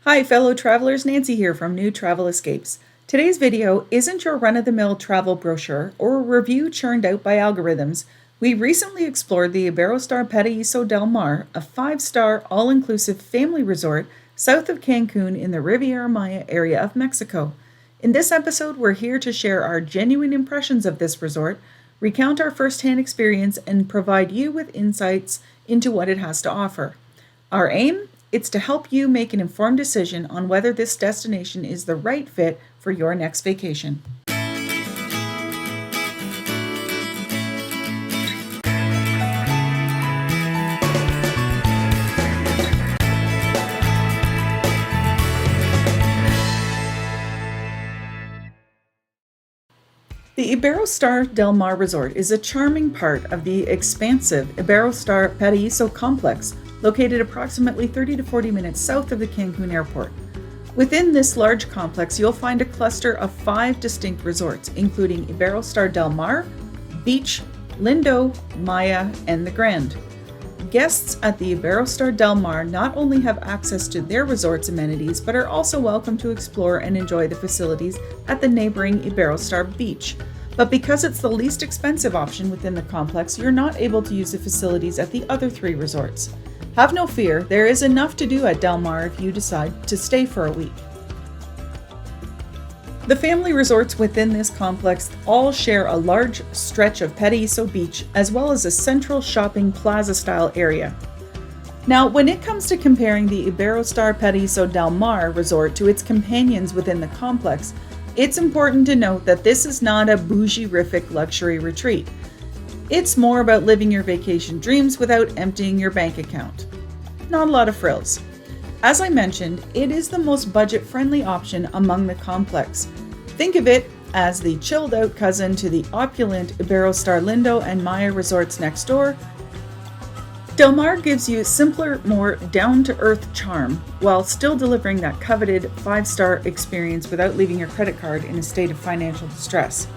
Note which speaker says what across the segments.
Speaker 1: Hi fellow travelers, Nancy here from New Travel Escapes. Today's video isn't your run-of-the-mill travel brochure or a review churned out by algorithms. We recently explored the Iberostar Paraiso Del Mar, a 5-star all-inclusive family resort south of Cancun in the Riviera area of Mexico. In this episode, we're here to share our genuine impressions of this resort, recount our first-hand experience, and provide you with insights into what it has to offer. Our aim? It's to help you make an informed decision on whether this destination is the right fit for your next vacation. The Iberostar Del Mar Resort is a charming part of the expansive Iberostar Paraiso Complex, located approximately 30 to 40 minutes south of the Cancun airport. Within this large complex, you'll find a cluster of 5 distinct resorts, including Iberostar Del Mar, Beach, Lindo, Maya, and the Grand. Guests at the Iberostar Del Mar not only have access to their resort's amenities, but are also welcome to explore and enjoy the facilities at the neighboring Iberostar Beach. But because it's the least expensive option within the complex, you're not able to use the facilities at the other 3 resorts. Have no fear, there is enough to do at Del Mar if you decide to stay for a week. The family resorts within this complex all share a large stretch of Paraiso Beach as well as a central shopping plaza-style area. Now, when it comes to comparing the Iberostar Paraiso Del Mar resort to its companions within the complex, it's important to note that this is not a bougie-rific luxury retreat. It's more about living your vacation dreams without emptying your bank account. Not a lot of frills. As I mentioned, it is the most budget-friendly option among the complex. Think of it as the chilled-out cousin to the opulent Iberostar Lindo and Maya resorts next door. Del Mar gives you simpler, more down-to-earth charm while still delivering that coveted 5-star experience without leaving your credit card in a state of financial distress.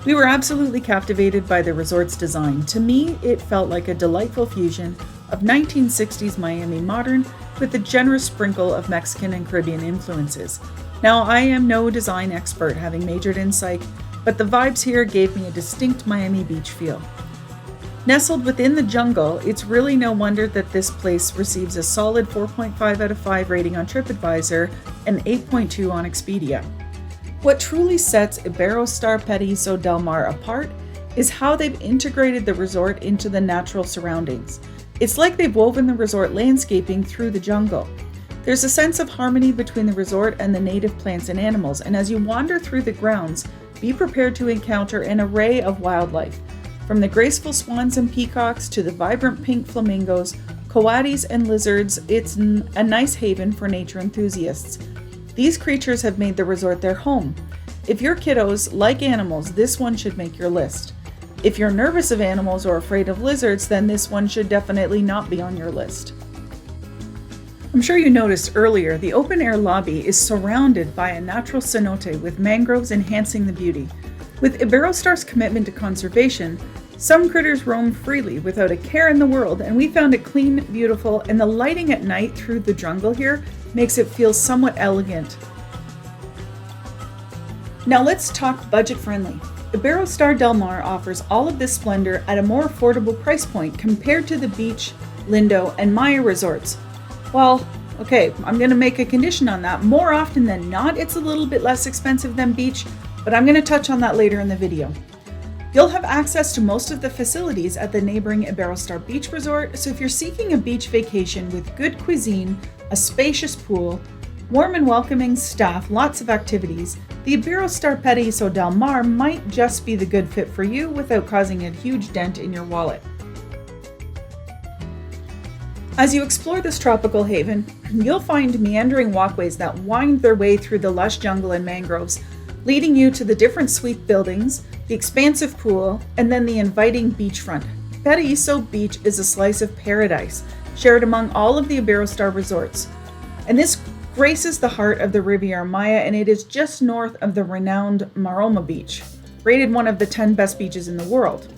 Speaker 1: We were absolutely captivated by the resort's design. To me, it felt like a delightful fusion of 1960s Miami modern with a generous sprinkle of Mexican and Caribbean influences. Now, I am no design expert, having majored in psych, but the vibes here gave me a distinct Miami Beach feel. Nestled within the jungle, it's really no wonder that this place receives a solid 4.5 out of 5 rating on TripAdvisor and 8.2 on Expedia. What truly sets Iberostar Paraiso Del Mar apart is how they've integrated the resort into the natural surroundings. It's like they've woven the resort landscaping through the jungle. There's a sense of harmony between the resort and the native plants and animals, and as you wander through the grounds, be prepared to encounter an array of wildlife, from the graceful swans and peacocks to the vibrant pink flamingos, coatis, and lizards. It's a nice haven for nature enthusiasts. These creatures have made the resort their home. If your kiddos like animals, this one should make your list. If you're nervous of animals or afraid of lizards, then this one should definitely not be on your list. I'm sure you noticed earlier, the open-air lobby is surrounded by a natural cenote with mangroves enhancing the beauty. With Iberostar's commitment to conservation, some critters roam freely without a care in the world, and we found it clean, beautiful, and the lighting at night through the jungle here makes it feel somewhat elegant. Now let's talk budget-friendly. Iberostar Del Mar offers all of this splendor at a more affordable price point compared to the Beach, Lindo, and Maya resorts. Well, okay, I'm going to make a condition on that. More often than not, it's a little bit less expensive than Beach, but I'm going to touch on that later in the video. You'll have access to most of the facilities at the neighboring Iberostar Beach Resort, so if you're seeking a beach vacation with good cuisine, a spacious pool, warm and welcoming staff, lots of activities, the Iberostar Paraiso Del Mar might just be the good fit for you without causing a huge dent in your wallet. As you explore this tropical haven, you'll find meandering walkways that wind their way through the lush jungle and mangroves, leading you to the different suite buildings, the expansive pool, and then the inviting beachfront. Paraiso Beach is a slice of paradise, shared among all of the Iberostar resorts. And this graces the heart of the Riviera Maya, and it is just north of the renowned Maroma Beach, rated one of the 10 best beaches in the world.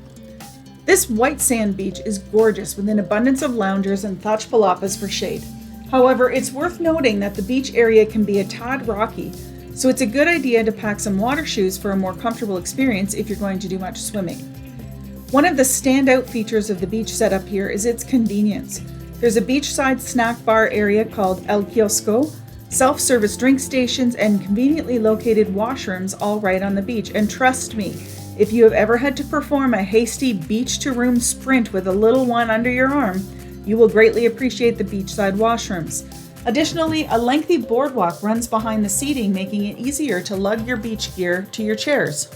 Speaker 1: This white sand beach is gorgeous with an abundance of loungers and thatched palapas for shade. However, it's worth noting that the beach area can be a tad rocky, so it's a good idea to pack some water shoes for a more comfortable experience if you're going to do much swimming. One of the standout features of the beach setup here is its convenience. There's a beachside snack bar area called El Kiosco, self-service drink stations, and conveniently located washrooms all right on the beach. And trust me, if you have ever had to perform a hasty beach-to-room sprint with a little one under your arm, you will greatly appreciate the beachside washrooms. Additionally, a lengthy boardwalk runs behind the seating, making it easier to lug your beach gear to your chairs.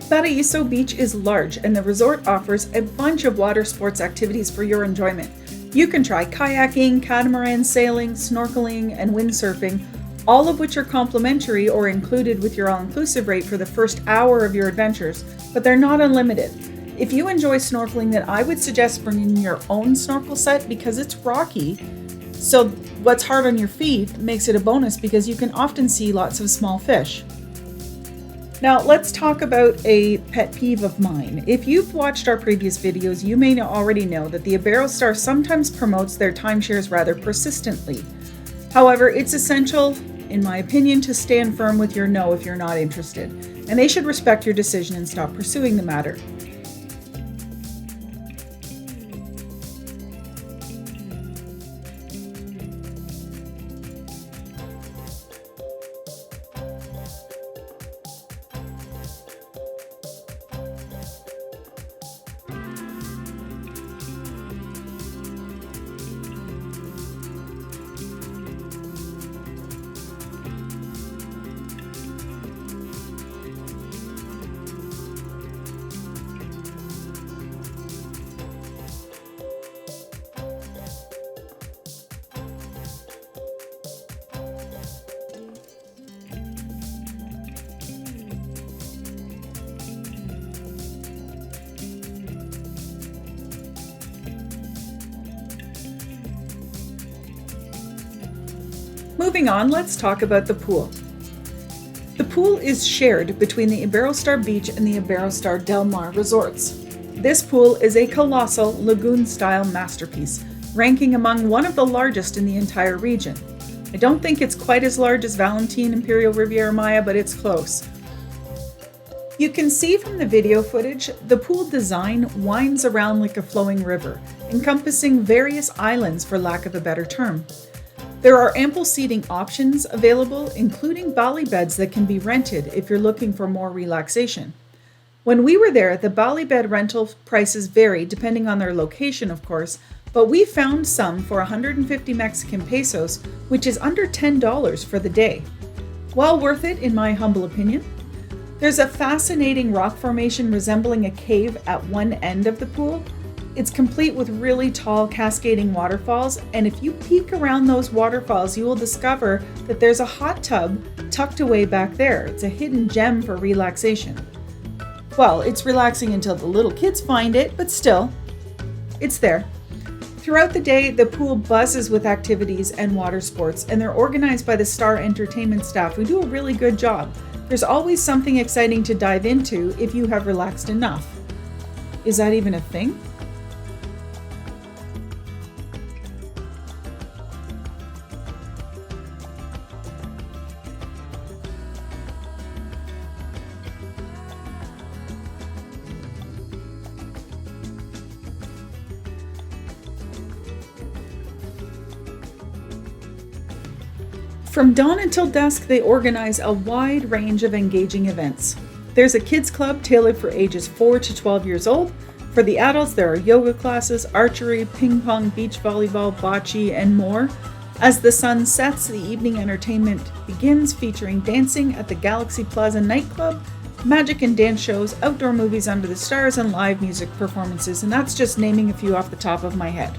Speaker 1: Paraiso Beach is large, and the resort offers a bunch of water sports activities for your enjoyment. You can try kayaking, catamaran sailing, snorkeling, and windsurfing, all of which are complimentary or included with your all-inclusive rate for the first hour of your adventures, but they're not unlimited. If you enjoy snorkeling, then I would suggest bringing your own snorkel set because it's rocky, so what's hard on your feet makes it a bonus because you can often see lots of small fish. Now let's talk about a pet peeve of mine. If you've watched our previous videos, you may already know that the Iberostar sometimes promotes their timeshares rather persistently. However, it's essential, in my opinion, to stand firm with your no if you're not interested, and they should respect your decision and stop pursuing the matter. Moving on, let's talk about the pool. The pool is shared between the Iberostar Beach and the Iberostar Del Mar resorts. This pool is a colossal lagoon-style masterpiece, ranking among one of the largest in the entire region. I don't think it's quite as large as Valentine Imperial Riviera Maya, but it's close. You can see from the video footage, the pool design winds around like a flowing river, encompassing various islands for lack of a better term. There are ample seating options available, including bali beds that can be rented if you're looking for more relaxation. When we were there, the bali bed rental prices vary depending on their location, of course, but we found some for 150 Mexican pesos, which is under $10 for the day. Well worth it, in my humble opinion. There's a fascinating rock formation resembling a cave at one end of the pool. It's complete with really tall cascading waterfalls, and if you peek around those waterfalls, you will discover that there's a hot tub tucked away back there. It's a hidden gem for relaxation. Well, it's relaxing until the little kids find it, but still, it's there. Throughout the day, the pool buzzes with activities and water sports, and they're organized by the Star Entertainment staff who do a really good job. There's always something exciting to dive into if you have relaxed enough. Is that even a thing? From dawn until dusk, they organize a wide range of engaging events. There's a kids club tailored for ages 4 to 12 years old, For the adults, there are yoga classes, archery, ping pong, beach volleyball, bocce, and more. As the sun sets, the evening entertainment begins, featuring dancing at the Galaxy Plaza nightclub, magic and dance shows, outdoor movies under the stars, and live music performances, and that's just naming a few off the top of my head.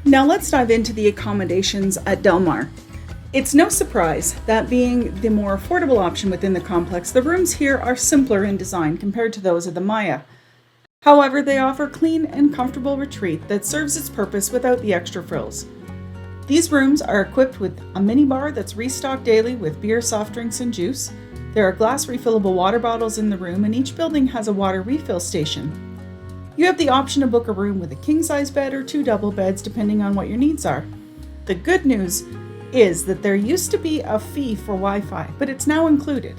Speaker 1: Now let's dive into the accommodations at Del Mar. It's no surprise that being the more affordable option within the complex, the rooms here are simpler in design compared to those of the Maya. However, they offer clean and comfortable retreat that serves its purpose without the extra frills. These rooms are equipped with a minibar that's restocked daily with beer, soft drinks, and juice. There are glass refillable water bottles in the room, and each building has a water refill station. You have the option to book a room with a king-size bed or 2 double beds depending on what your needs are. The good news is that there used to be a fee for Wi-Fi, but it's now included,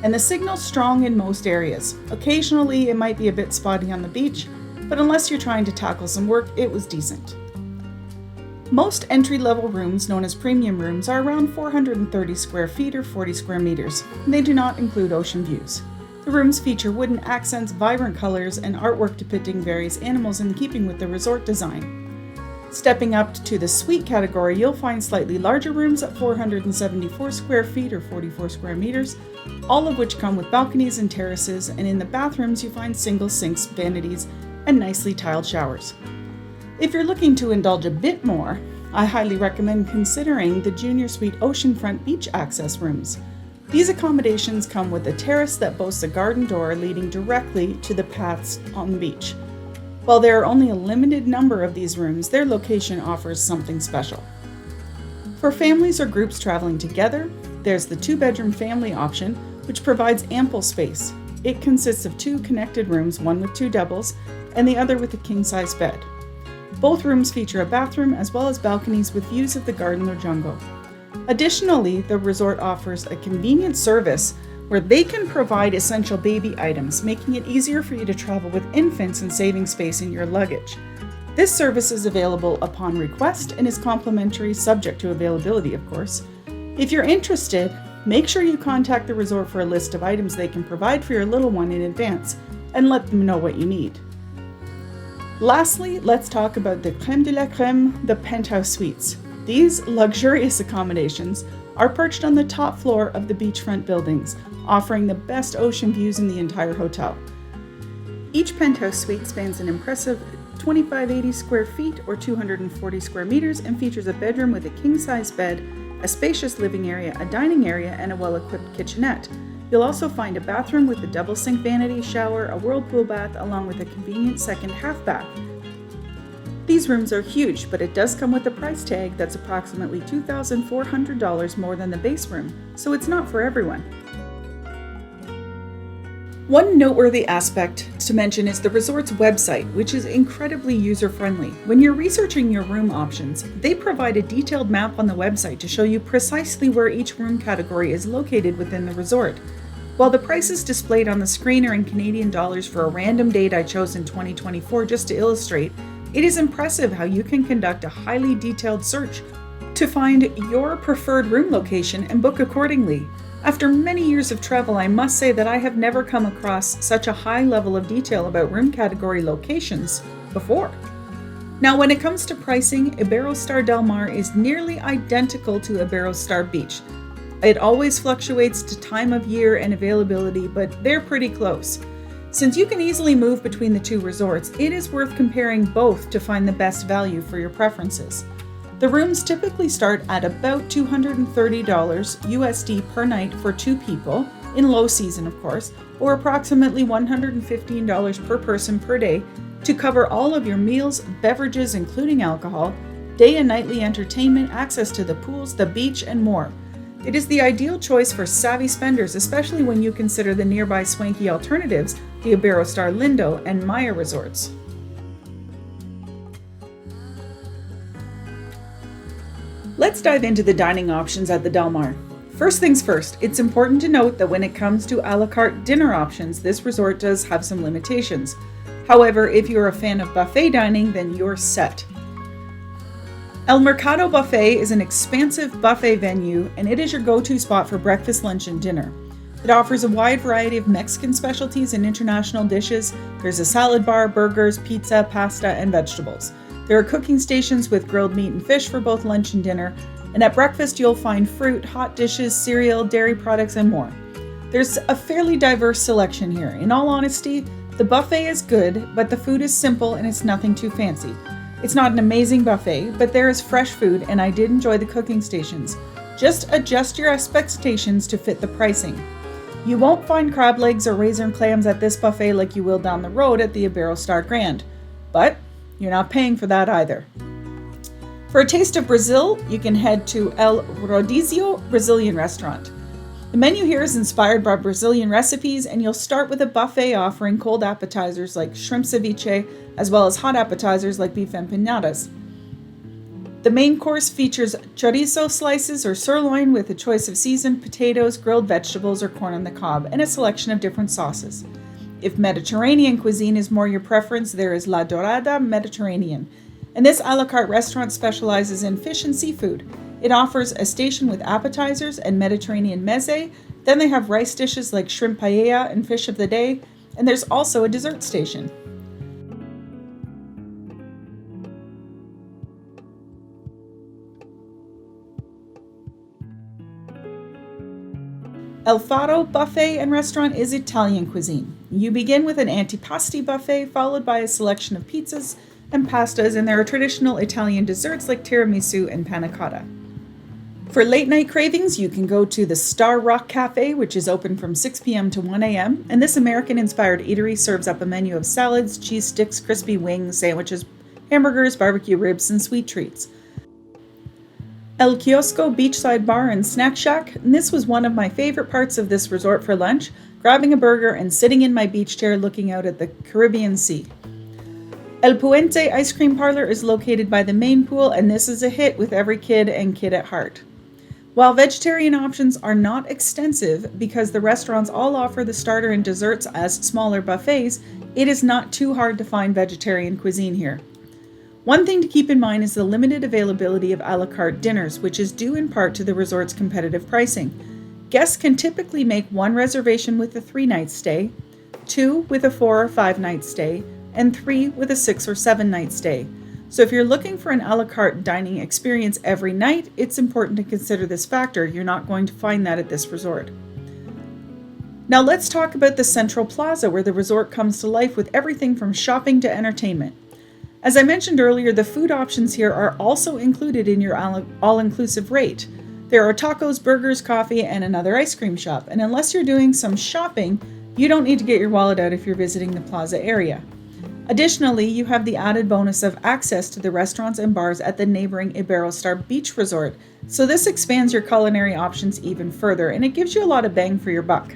Speaker 1: and the signal's strong in most areas. Occasionally it might be a bit spotty on the beach, but unless you're trying to tackle some work, it was decent. Most entry-level rooms, known as premium rooms, are around 430 square feet or 40 square meters. They do not include ocean views. The rooms feature wooden accents, vibrant colors, and artwork depicting various animals in keeping with the resort design. Stepping up to the suite category, you'll find slightly larger rooms at 474 square feet or 44 square meters, all of which come with balconies and terraces, and in the bathrooms you find single sinks, vanities, and nicely tiled showers. If you're looking to indulge a bit more, I highly recommend considering the Junior Suite oceanfront beach access rooms. These accommodations come with a terrace that boasts a garden door leading directly to the paths on the beach. While there are only a limited number of these rooms, their location offers something special. For families or groups traveling together, there's the 2-bedroom family option, which provides ample space. It consists of 2 connected rooms, one with 2 doubles and the other with a king-size bed. Both rooms feature a bathroom as well as balconies with views of the garden or jungle. Additionally, the resort offers a convenient service where they can provide essential baby items, making it easier for you to travel with infants and saving space in your luggage. This service is available upon request and is complimentary, subject to availability, of course. If you're interested, make sure you contact the resort for a list of items they can provide for your little one in advance and let them know what you need. Lastly, let's talk about the crème de la crème, the penthouse suites. These luxurious accommodations are perched on the top floor of the beachfront buildings, offering the best ocean views in the entire hotel. Each penthouse suite spans an impressive 2,580 square feet or 240 square meters and features a bedroom with a king-size bed, a spacious living area, a dining area, and a well-equipped kitchenette. You'll also find a bathroom with a double sink vanity shower, a whirlpool bath, along with a convenient second half bath. These rooms are huge, but it does come with a price tag that's approximately $2,400 more than the base room, so it's not for everyone. One noteworthy aspect to mention is the resort's website, which is incredibly user-friendly. When you're researching your room options, they provide a detailed map on the website to show you precisely where each room category is located within the resort. While the prices displayed on the screen are in Canadian dollars for a random date I chose in 2024 just to illustrate, it is impressive how you can conduct a highly detailed search to find your preferred room location and book accordingly. After many years of travel, I must say that I have never come across such a high level of detail about room category locations before. Now, when it comes to pricing, Iberostar Del Mar is nearly identical to Iberostar Beach. It always fluctuates to time of year and availability, but they're pretty close. Since you can easily move between the two resorts, it is worth comparing both to find the best value for your preferences. The rooms typically start at about $230 USD per night for 2 people, in low season of course, or approximately $115 per person per day, to cover all of your meals, beverages, including alcohol, day and nightly entertainment, access to the pools, the beach, and more. It is the ideal choice for savvy spenders, especially when you consider the nearby swanky alternatives, the Iberostar Lindo and Maya resorts. Let's dive into the dining options at the Del Mar. First things first, it's important to note that when it comes to a la carte dinner options, this resort does have some limitations. However, if you're a fan of buffet dining, then you're set. El Mercado Buffet is an expansive buffet venue, and it is your go-to spot for breakfast, lunch, and dinner. It offers a wide variety of Mexican specialties and international dishes. There's a salad bar, burgers, pizza, pasta, and vegetables. There are cooking stations with grilled meat and fish for both lunch and dinner, and at breakfast you'll find fruit, hot dishes, cereal, dairy products, and more. There's a fairly diverse selection here. In all honesty, the buffet is good, but the food is simple and it's nothing too fancy. It's not an amazing buffet, but there is fresh food, and I did enjoy the cooking stations. Just adjust your expectations to fit the pricing. You won't find crab legs or raisin clams at this buffet like you will down the road at the Iberostar Grand, but you're not paying for that either. For a taste of Brazil, you can head to El Rodizio Brazilian restaurant. The menu here is inspired by Brazilian recipes, and you'll start with a buffet offering cold appetizers like shrimp ceviche, as well as hot appetizers like beef empanadas. The main course features chorizo slices or sirloin with a choice of seasoned potatoes, grilled vegetables, or corn on the cob, and a selection of different sauces. If Mediterranean cuisine is more your preference, there is La Dorada Mediterranean, and this a la carte restaurant specializes in fish and seafood. It offers a station with appetizers and Mediterranean meze. Then they have rice dishes like shrimp paella and fish of the day, and there's also a dessert station. El Faro Buffet and Restaurant is Italian cuisine. You begin with an antipasti buffet, followed by a selection of pizzas and pastas, and there are traditional Italian desserts like tiramisu and panna cotta. For late night cravings, you can go to the Star Rock Cafe, which is open from 6 p.m. to 1 a.m., and this American-inspired eatery serves up a menu of salads, cheese sticks, crispy wings, sandwiches, hamburgers, barbecue ribs, and sweet treats. El Kiosco Beachside Bar and Snack Shack, and this was one of my favorite parts of this resort for lunch, grabbing a burger and sitting in my beach chair looking out at the Caribbean Sea. El Puente Ice Cream Parlor is located by the main pool, and this is a hit with every kid and kid at heart. While vegetarian options are not extensive because the restaurants all offer the starter and desserts as smaller buffets, it is not too hard to find vegetarian cuisine here. One thing to keep in mind is the limited availability of a la carte dinners, which is due in part to the resort's competitive pricing. Guests can typically make one reservation with a 3-night stay, 2 with a 4 or 5-night stay, and 3 with a 6 or 7-night stay. So if you're looking for an a la carte dining experience every night, it's important to consider this factor. You're not going to find that at this resort. Now let's talk about the Central Plaza, where the resort comes to life with everything from shopping to entertainment. As I mentioned earlier, the food options here are also included in your all-inclusive rate. There are tacos, burgers, coffee, and another ice cream shop. And unless you're doing some shopping, you don't need to get your wallet out if you're visiting the Plaza area. Additionally, you have the added bonus of access to the restaurants and bars at the neighboring Iberostar Beach Resort, so this expands your culinary options even further, and it gives you a lot of bang for your buck.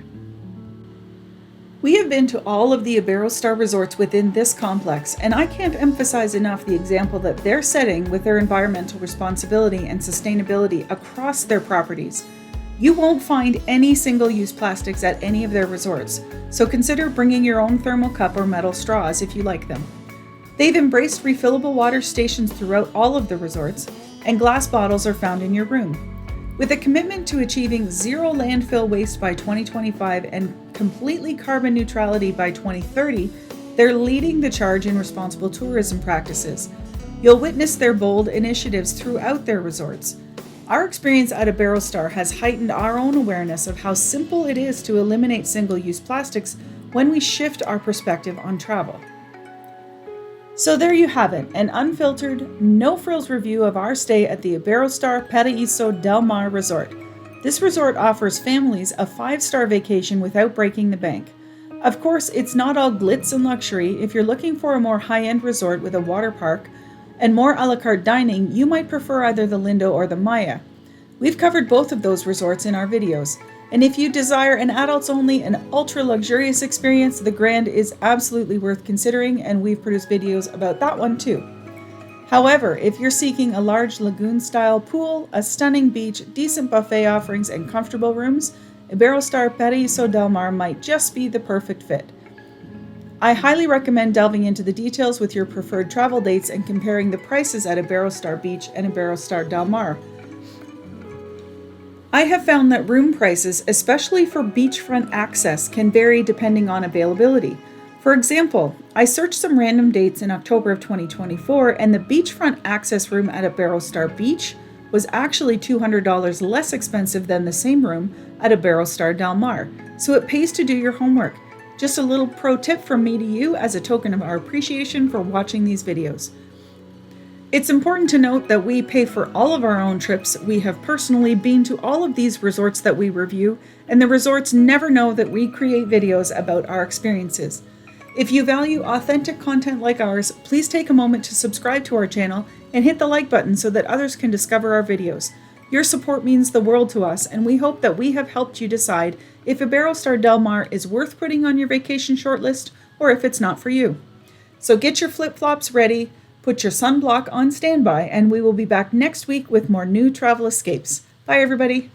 Speaker 1: We have been to all of the Iberostar resorts within this complex, and I can't emphasize enough the example that they're setting with their environmental responsibility and sustainability across their properties. You won't find any single-use plastics at any of their resorts, so consider bringing your own thermal cup or metal straws if you like them. They've embraced refillable water stations throughout all of the resorts, and glass bottles are found in your room. With a commitment to achieving zero landfill waste by 2025 and completely carbon neutrality by 2030, they're leading the charge in responsible tourism practices. You'll witness their bold initiatives throughout their resorts. Our experience at Iberostar has heightened our own awareness of how simple it is to eliminate single-use plastics when we shift our perspective on travel. So there you have it, an unfiltered, no-frills review of our stay at the Iberostar Paraiso Del Mar resort. This resort offers families a 5-star vacation without breaking the bank. Of course, it's not all glitz and luxury. If you're looking for a more high-end resort with a water park and more a la carte dining, you might prefer either the Lindo or the Maya. We've covered both of those resorts in our videos. And if you desire an adults-only and ultra-luxurious experience, the Grand is absolutely worth considering, and we've produced videos about that one too. However, if you're seeking a large lagoon-style pool, a stunning beach, decent buffet offerings, and comfortable rooms, Iberostar Paraiso Del Mar might just be the perfect fit. I highly recommend delving into the details with your preferred travel dates and comparing the prices at Iberostar Beach and Iberostar Del Mar. I have found that room prices, especially for beachfront access, can vary depending on availability. For example, I searched some random dates in October of 2024, and the beachfront access room at Iberostar Beach was actually $200 less expensive than the same room at Iberostar Del Mar, so it pays to do your homework. Just a little pro tip from me to you as a token of our appreciation for watching these videos. It's important to note that we pay for all of our own trips. We have personally been to all of these resorts that we review, and the resorts never know that we create videos about our experiences. If you value authentic content like ours, please take a moment to subscribe to our channel and hit the like button so that others can discover our videos. Your support means the world to us, and we hope that we have helped you decide if Iberostar Del Mar is worth putting on your vacation shortlist or if it's not for you. So get your flip-flops ready, put your sunblock on standby, and we will be back next week with more new travel escapes. Bye, everybody.